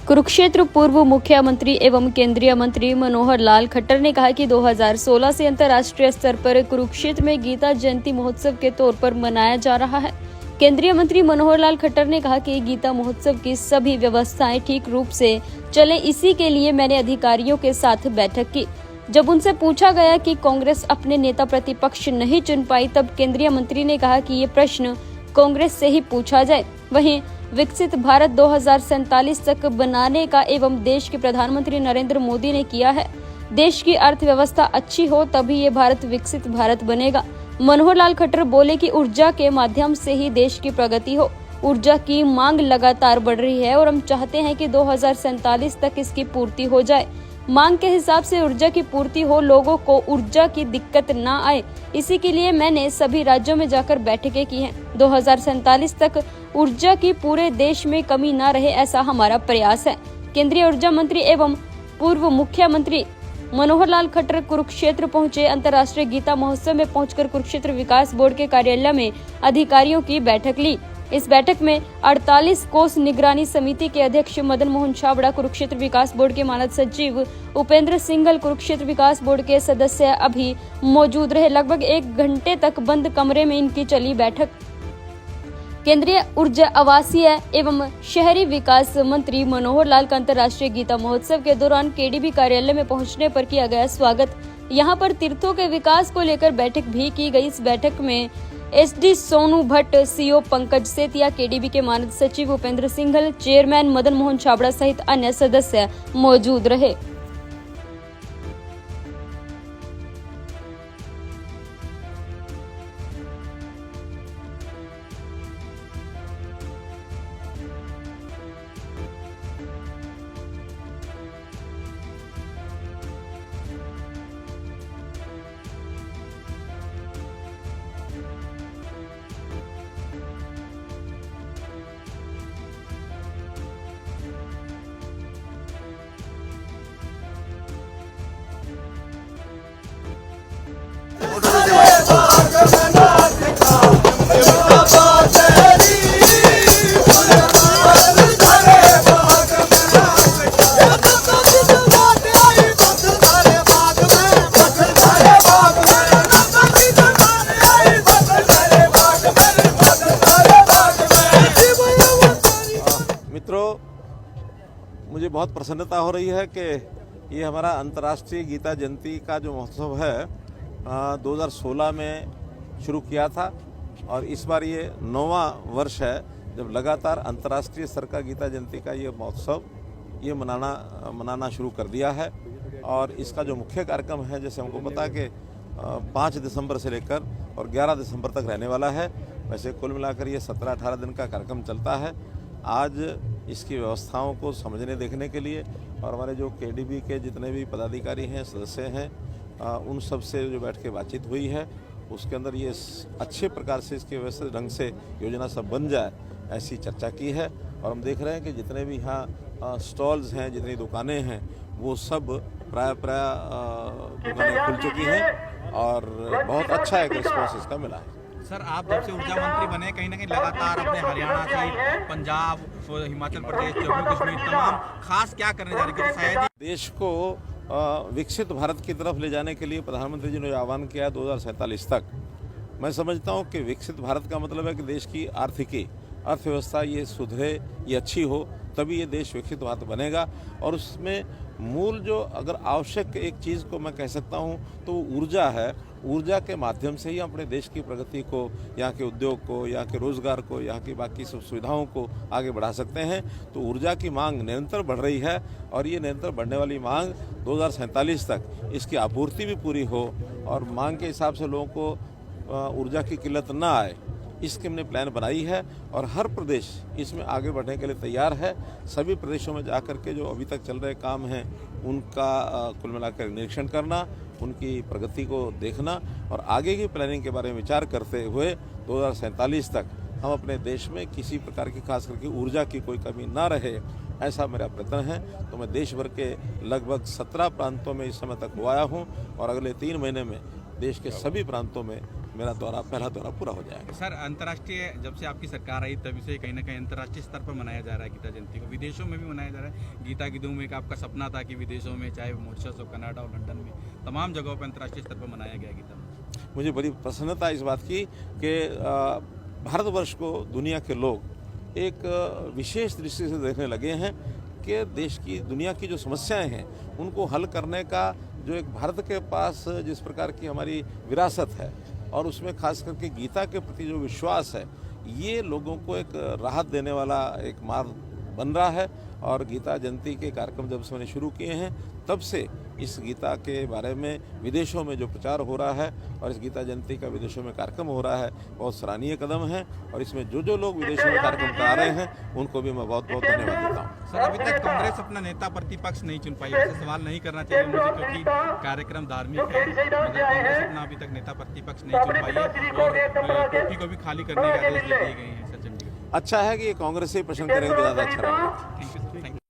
कुरुक्षेत्र पूर्व मुख्यमंत्री एवं केंद्रीय मंत्री मनोहर लाल खट्टर ने कहा कि 2016 से अंतर्राष्ट्रीय स्तर पर कुरुक्षेत्र में गीता जयंती महोत्सव के तौर पर मनाया जा रहा है। केंद्रीय मंत्री मनोहर लाल खट्टर ने कहा कि गीता महोत्सव की सभी व्यवस्थाएं ठीक रूप से चले, इसी के लिए मैंने अधिकारियों के साथ बैठक की। जब उनसे पूछा गया कि कांग्रेस अपने नेता प्रतिपक्ष नहीं चुन पाई, तब केंद्रीय मंत्री ने कहा कि ये प्रश्न कांग्रेस से ही पूछा जाए। वहीं विकसित भारत 2047 तक बनाने का एवं देश के प्रधानमंत्री नरेंद्र मोदी ने किया है। देश की अर्थव्यवस्था अच्छी हो तभी ये भारत विकसित भारत बनेगा। मनोहर लाल खट्टर बोले कि ऊर्जा के माध्यम से ही देश की प्रगति हो। ऊर्जा की मांग लगातार बढ़ रही है और हम चाहते हैं कि 2047 तक इसकी पूर्ति हो जाए। मांग के हिसाब से ऊर्जा की पूर्ति हो, लोगों को ऊर्जा की दिक्कत ना आए, इसी के लिए मैंने सभी राज्यों में जाकर बैठकें की हैं। 2047 तक ऊर्जा की पूरे देश में कमी ना रहे, ऐसा हमारा प्रयास है। केंद्रीय ऊर्जा मंत्री एवं पूर्व मुख्यमंत्री मनोहर लाल खट्टर कुरुक्षेत्र पहुंचे। अंतर्राष्ट्रीय गीता महोत्सव में पहुंचकर कुरुक्षेत्र विकास बोर्ड के कार्यालय में अधिकारियों की बैठक ली। इस बैठक में 48 कोष निगरानी समिति के अध्यक्ष मदन मोहन छाबड़ा, कुरुक्षेत्र विकास बोर्ड के मानद सचिव उपेंद्र सिंघल, कुरुक्षेत्र विकास बोर्ड के सदस्य अभी मौजूद रहे। लगभग 1 घंटे तक बंद कमरे में इनकी चली बैठक। केंद्रीय ऊर्जा, आवासीय एवं शहरी विकास मंत्री मनोहर लाल का अंतर्राष्ट्रीय गीता महोत्सव के दौरान केडीबी कार्यालय में पहुंचने पर किया गया स्वागत। यहां पर तीर्थों के विकास को लेकर बैठक भी की गई। इस बैठक में SD Sonu Bhatt, CO Pankaj Setia, KDB के मानद सचिव उपेंद्र सिंघल, चेयरमैन मदन मोहन छाबड़ा सहित अन्य सदस्य मौजूद रहे। मित्रों, मुझे बहुत प्रसन्नता हो रही है कि ये हमारा अंतर्राष्ट्रीय गीता जयंती का जो महोत्सव है 2016 में शुरू किया था और इस बार ये 9वां वर्ष है जब लगातार अंतर्राष्ट्रीय स्तर का गीता जयंती का ये महोत्सव ये मनाना शुरू कर दिया है। और इसका जो मुख्य कार्यक्रम है, जैसे हमको पता है कि 5 दिसंबर से लेकर और 11 दिसंबर तक रहने वाला है। वैसे कुल मिलाकर ये 17-18 दिन का कार्यक्रम चलता है। आज इसकी व्यवस्थाओं को समझने देखने के लिए और हमारे जो केडीबी के जितने भी पदाधिकारी हैं, सदस्य हैं, उन सब से जो बैठ के बातचीत हुई है, उसके अंदर ये अच्छे प्रकार से इसके व्यवस्थित ढंग से योजना सब बन जाए, ऐसी चर्चा की है। और हम देख रहे हैं कि जितने भी यहाँ स्टॉल्स हैं, जितनी दुकानें हैं, वो सब प्राय दुकानें खुल चुकी हैं और बहुत अच्छा एक रिस्पॉन्स इसका मिला है। सर, आप जब से ऊर्जा मंत्री बने, कहीं ना कहीं लगातार अपने हरियाणा से पंजाब, हिमाचल प्रदेश, जम्मू कश्मीर तमाम खास क्या करने जा रहे हैं? शायद देश को विकसित भारत की तरफ ले जाने के लिए प्रधानमंत्री जी ने जो आह्वान किया 2047 तक, मैं समझता हूं कि विकसित भारत का मतलब है कि देश की अर्थव्यवस्था ये सुधरे, ये अच्छी हो, तभी ये देश विकसित भारत बनेगा। और उसमें मूल जो अगर आवश्यक एक चीज़ को मैं कह सकता हूँ तो ऊर्जा है। ऊर्जा के माध्यम से ही अपने देश की प्रगति को, यहाँ के उद्योग को, यहाँ के रोजगार को, यहाँ की बाकी सब सुविधाओं को आगे बढ़ा सकते हैं। तो ऊर्जा की मांग निरंतर बढ़ रही है और ये निरंतर बढ़ने वाली मांग 2047 तक इसकी आपूर्ति भी पूरी हो और मांग के हिसाब से लोगों को ऊर्जा की किल्लत ना आए, इसकी हमने प्लान बनाई है। और हर प्रदेश इसमें आगे बढ़ने के लिए तैयार है। सभी प्रदेशों में जाकर के जो अभी तक चल रहे काम हैं उनका कुल मिलाकर निरीक्षण करना, उनकी प्रगति को देखना और आगे की प्लानिंग के बारे में विचार करते हुए 2047 तक हम अपने देश में किसी प्रकार की, खास करके ऊर्जा की कोई कमी ना रहे, ऐसा मेरा प्रयत्न है। तो मैं देश भर के लगभग 17 प्रांतों में इस समय तक हुआ हूँ और अगले 3 महीने में देश के सभी प्रांतों में मेरा पहला दौरा पूरा हो जाएगा। सर, अंतर्राष्ट्रीय जब से आपकी सरकार आई तभी से कहीं ना कहीं अंतर्राष्ट्रीय स्तर पर मनाया जा रहा है गीता जयंती को, विदेशों में भी मनाया जा रहा है। गीता की धूम एक आपका सपना था कि विदेशों में, चाहे मॉरिशस हो, कनाडा और लंदन में, तमाम जगहों पर अंतर्राष्ट्रीय स्तर पर मनाया गया गीता। मुझे बड़ी प्रसन्नता इस बात की कि भारतवर्ष को दुनिया के लोग एक विशेष दृष्टि से देखने लगे हैं कि देश की, दुनिया की जो समस्याएं हैं उनको हल करने का जो एक भारत के पास जिस प्रकार की हमारी विरासत है और उसमें खास करके गीता के प्रति जो विश्वास है, ये लोगों को एक राहत देने वाला एक मार्ग बन रहा है। और गीता जयंती के कार्यक्रम जब से मैंने शुरू किए हैं तब से इस गीता के बारे में विदेशों में जो प्रचार हो रहा है और इस गीता जयंती का विदेशों में कार्यक्रम हो रहा है, बहुत सराहनीय कदम है। और इसमें जो लोग विदेशों में कार्यक्रम करा रहे हैं उनको भी मैं बहुत बहुत धन्यवाद देता हूँ। सर, अभी तक कांग्रेस अपना नेता प्रतिपक्ष नहीं चुन पाई, ऐसे सवाल नहीं करना चाहिए मुझे क्योंकि कार्यक्रम धार्मिक है, मगर कांग्रेस अपना अभी तक नेता प्रतिपक्ष नहीं चुन पाई है और कोठी को भी खाली करने के आदेश दे दिए गए हैं। सर, चंडीगढ़ अच्छा है कि ये कांग्रेस से प्रश्न करेंगे तो ज़्यादा अच्छा रहेगा। Thank you.